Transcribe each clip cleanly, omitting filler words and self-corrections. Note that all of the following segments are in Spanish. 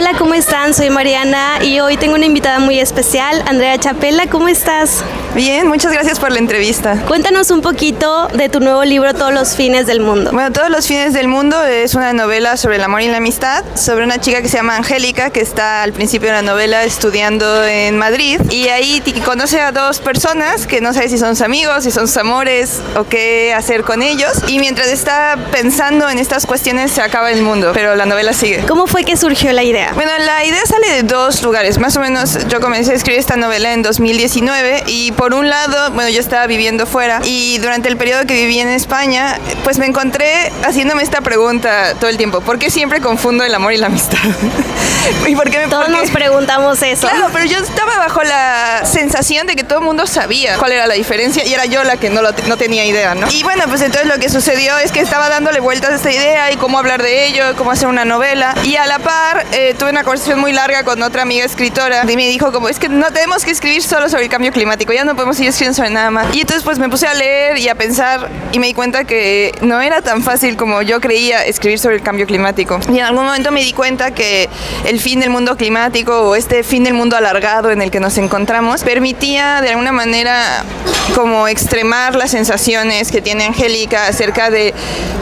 Hola, ¿cómo están? Soy Mariana y hoy tengo una invitada muy especial, Andrea Chapela. ¿Cómo estás? Bien, muchas gracias por la entrevista. Cuéntanos un poquito de tu nuevo libro, Todos los fines del mundo. Bueno, Todos los fines del mundo es una novela sobre el amor y la amistad, sobre una chica que se llama Angélica, que está al principio de la novela estudiando en Madrid, y ahí conoce a dos personas que no sabe si son sus amigos, si son sus amores o qué hacer con ellos, y mientras está pensando en estas cuestiones se acaba el mundo, pero la novela sigue. ¿Cómo fue que surgió la idea? Bueno, la idea sale de dos lugares. Más o menos yo comencé a escribir esta novela en 2019 y por un lado, bueno, yo estaba viviendo fuera y durante el periodo que viví en España, pues me encontré haciéndome esta pregunta todo el tiempo. ¿Por qué siempre confundo el amor y la amistad? ¿Y por qué Todos nos preguntamos eso. Claro, pero yo estaba bajo la sensación de que todo el mundo sabía cuál era la diferencia y era yo la que no tenía idea, ¿no? Y bueno, pues entonces lo que sucedió es que estaba dándole vueltas a esta idea y cómo hablar de ello, cómo hacer una novela. Y a la par tuve una conversación muy larga con otra amiga escritora y me dijo como, es que no tenemos que escribir solo sobre el cambio climático, ya no podemos seguir escribiendo sobre nada más. Y entonces pues me puse a leer y a pensar y me di cuenta que no era tan fácil como yo creía escribir sobre el cambio climático. Y en algún momento me di cuenta que el fin del mundo climático o este fin del mundo alargado en el que nos encontramos permitía de alguna manera como extremar las sensaciones que tiene Angélica acerca de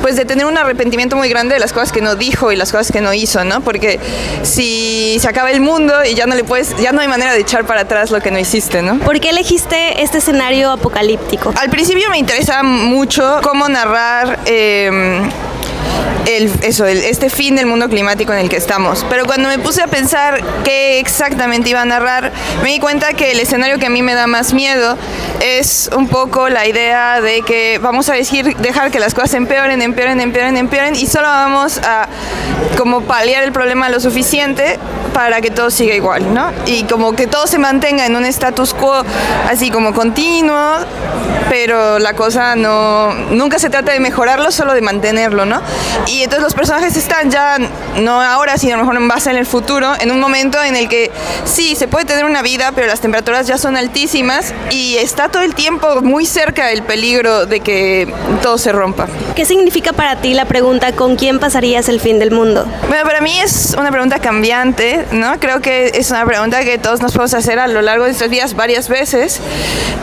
pues de tener un arrepentimiento muy grande de las cosas que no dijo y las cosas que no hizo, ¿no? Porque si se acaba el mundo y ya no hay manera de echar para atrás lo que no hiciste, ¿no? ¿Por qué elegiste este escenario apocalíptico? Al principio me interesaba mucho cómo narrar este fin del mundo climático en el que estamos. Pero cuando me puse a pensar qué exactamente iba a narrar, me di cuenta que el escenario que a mí me da más miedo es un poco la idea de que vamos a dejar que las cosas empeoren y solo vamos a como paliar el problema lo suficiente para que todo siga igual, ¿no? Y como que todo se mantenga en un status quo así como continuo, pero la cosa nunca se trata de mejorarlo, solo de mantenerlo, ¿no? Y entonces los personajes están ya, no ahora, sino a lo mejor en base en el futuro, en un momento en el que sí, se puede tener una vida, pero las temperaturas ya son altísimas y está todo el tiempo muy cerca el peligro de que todo se rompa. ¿Qué significa para ti la pregunta ¿con quién pasarías el fin del mundo? Bueno, para mí es una pregunta cambiante, ¿no? Creo que es una pregunta que todos nos podemos hacer a lo largo de estos días varias veces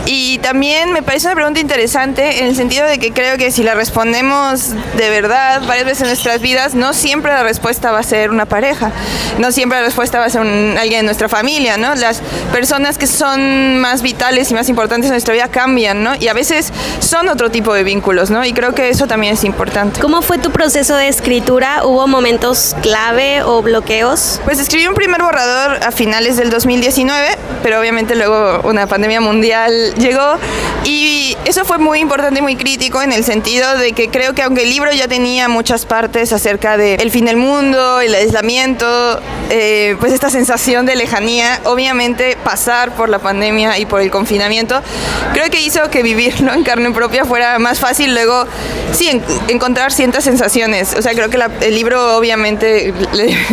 y también me parece una pregunta interesante en el sentido de que creo que si la respondemos de verdad varias veces en nuestras vidas, no siempre la respuesta va a ser una pareja, no siempre la respuesta va a ser alguien de nuestra familia, ¿no? Las personas que son más vitales y más importantes en nuestra vida cambian, ¿no? Y a veces son otro tipo de vínculos, ¿no? Y creo que eso también es importante. ¿Cómo fue tu proceso de escritura? ¿Hubo momentos clave o bloqueos? Pues escribí un primer borrador a finales del 2019, pero obviamente luego una pandemia mundial llegó y eso fue muy importante y muy crítico en el sentido de que creo que aunque el libro ya tenía muchas partes acerca del fin del mundo, el aislamiento, pues esta sensación de lejanía, obviamente pasar por la pandemia y por el confinamiento, creo que hizo que vivirlo en carne propia fuera más fácil luego, sí, encontrar ciertas sensaciones. O sea, creo que el libro obviamente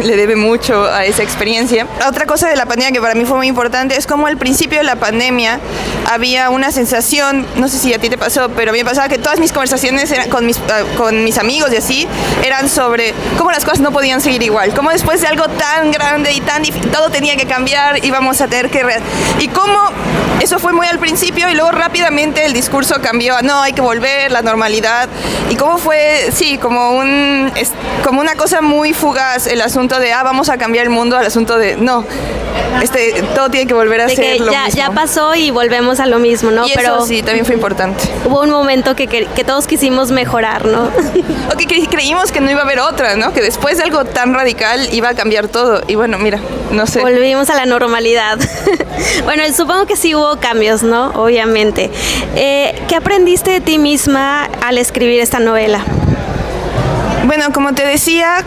le debe mucho a esa experiencia. Otra cosa de la pandemia que para mí fue muy importante es cómo al principio de la pandemia había una sensación, no sé si a ti te pasó, pero a mí me pasaba que todas mis conversaciones eran con mis amigos y así, eran sobre cómo las cosas no podían seguir igual, cómo después de algo tan grande y tan difícil, todo tenía que cambiar y vamos a tener que... Y cómo eso fue muy al principio y luego rápidamente el discurso cambió a no, hay que volver, la normalidad. Y cómo fue, sí, como una cosa muy fugaz el asunto de, vamos a cambiar el mundo, al asunto de, no, todo tiene que volver a de ser que lo mismo. Ya pasó y volvemos a lo mismo, ¿no? Y pero eso sí, también fue importante. Hubo un momento que todos quisimos mejorar, ¿no? O que creímos que no iba a haber otra, ¿no? Que después de algo tan radical iba a cambiar todo. Y bueno, mira, no sé. Volvimos a la normalidad. Bueno, supongo que sí hubo cambios, ¿no? Obviamente. ¿Qué aprendiste de ti misma al escribir esta novela? Bueno, como te decía,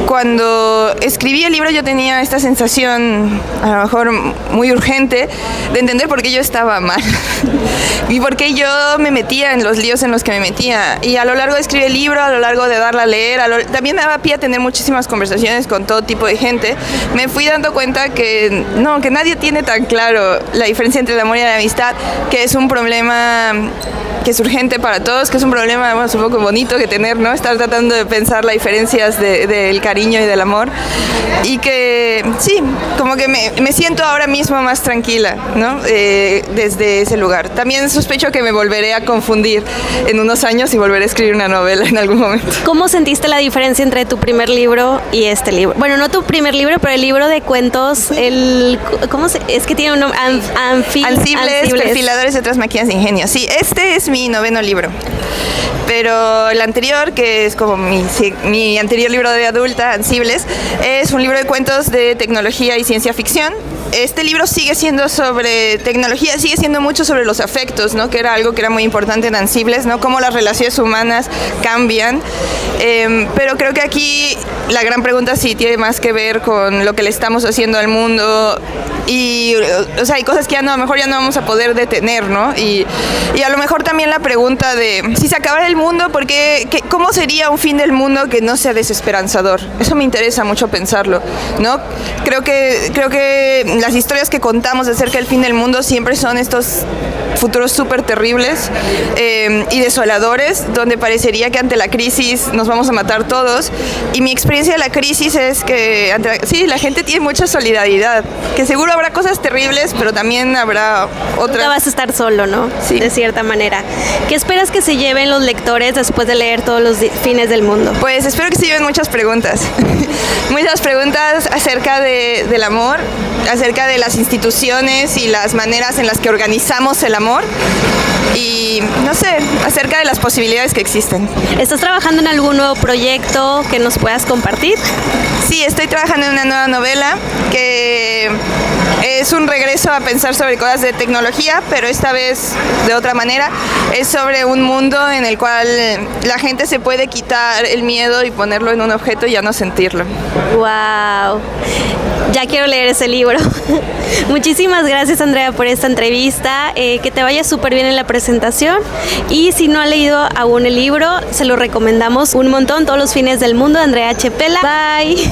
cuando escribí el libro yo tenía esta sensación, a lo mejor muy urgente, de entender por qué yo estaba mal y por qué yo me metía en los líos en los que me metía. Y a lo largo de escribir el libro, a lo largo de darla a leer, también me daba pie a tener muchísimas conversaciones con todo tipo de gente. Me fui dando cuenta que nadie tiene tan claro la diferencia entre el amor y la amistad, que es un problema que es urgente para todos, que es un problema, bueno, es un poco bonito que tener, ¿no? Estar tratando de pensar las diferencias del del cariño y del amor, y que sí, como que me siento ahora mismo más tranquila, ¿no? Desde ese lugar. También sospecho que me volveré a confundir en unos años y volveré a escribir una novela en algún momento. ¿Cómo sentiste la diferencia entre tu primer libro y este libro? Bueno, no tu primer libro, pero el libro de cuentos, es que tiene un nombre, Ansibles, perfiladores de otras máquinas de ingenio. Sí, este es mi 9º libro. Pero el anterior, que es como mi anterior libro de adulta, Ansibles, es un libro de cuentos de tecnología y ciencia ficción. Este libro sigue siendo sobre tecnología, sigue siendo mucho sobre los afectos, ¿no? Que era algo que era muy importante en Ansibles, ¿no? Cómo las relaciones humanas cambian. Pero creo que aquí la gran pregunta sí tiene más que ver con lo que le estamos haciendo al mundo y, o sea, hay cosas que a lo mejor ya no vamos a poder detener, ¿no? Y a lo mejor también la pregunta de si se acabara el mundo, ¿cómo sería un fin del mundo que no sea desesperanzador? Eso me interesa mucho pensarlo, ¿no? Creo que las historias que contamos acerca del fin del mundo siempre son estos futuros súper terribles y desoladores, donde parecería que ante la crisis nos vamos a matar todos. Y mi experiencia de la crisis es que la gente tiene mucha solidaridad, que seguro habrá cosas terribles, pero también habrá otras. Nunca vas a estar solo, ¿no? Sí. De cierta manera. ¿Qué esperas que se lleven los lectores después de leer todos los fines del mundo? Pues espero que se lleven muchas preguntas. Muchas preguntas acerca del amor, acerca de las instituciones y las maneras en las que organizamos el amor y, no sé, acerca de las posibilidades que existen. ¿Estás trabajando en algún nuevo proyecto que nos puedas compartir? Sí, estoy trabajando en una nueva novela que es un regreso a pensar sobre cosas de tecnología, pero esta vez de otra manera. Es sobre un mundo en el cual la gente se puede quitar el miedo y ponerlo en un objeto y ya no sentirlo. ¡Wow! Ya quiero leer ese libro. Muchísimas gracias, Andrea, por esta entrevista. Que te vaya súper bien en la presentación. Y si no ha leído aún el libro, se lo recomendamos un montón. Todos los fines del mundo, Andrea Chepela. Bye.